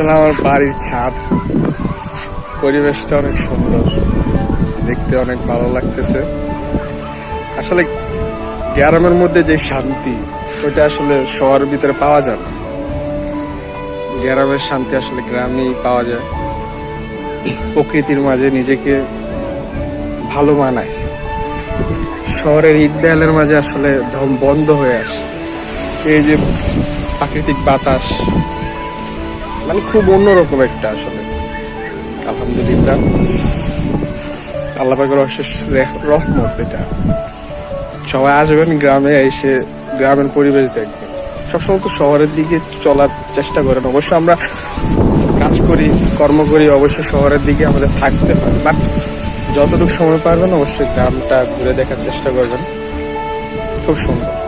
আসলে আমার বাড়ির ছাদ, পরিবেশটা অনেক সুন্দর, দেখতে অনেক ভালো লাগতেছে। আসলে গ্রামের মধ্যে যে শান্তি, ওইটা আসলে শহরের ভিতরে পাওয়া যায় না। গ্রামের শান্তি আসলে গ্রামেই পাওয়া যায়, প্রকৃতির মাঝে নিজেকে ভালো মানায়। শহরের ইট দেয়ালের মাঝে আসলে দম বন্ধ হয়ে আসে। এই যে প্রাকৃতিক বাতাস, মানে খুব অন্যরকম একটা আসলে। আলহামদুলিল্লাহ, আল্লাহ পাকের অশেষ রহমত এটা। সবাই আসবেন গ্রামে, এসে গ্রামের পরিবেশ দেখবেন। সবসময় তো শহরের দিকে চলার চেষ্টা করেন, অবশ্য আমরা কাজ করি, কর্ম করি, অবশ্যই শহরের দিকে আমাদের থাকতে হয়, বাট যতটুকু সময় পারবেন অবশ্যই গ্রামটা ঘুরে দেখার চেষ্টা করবেন। খুব সুন্দর।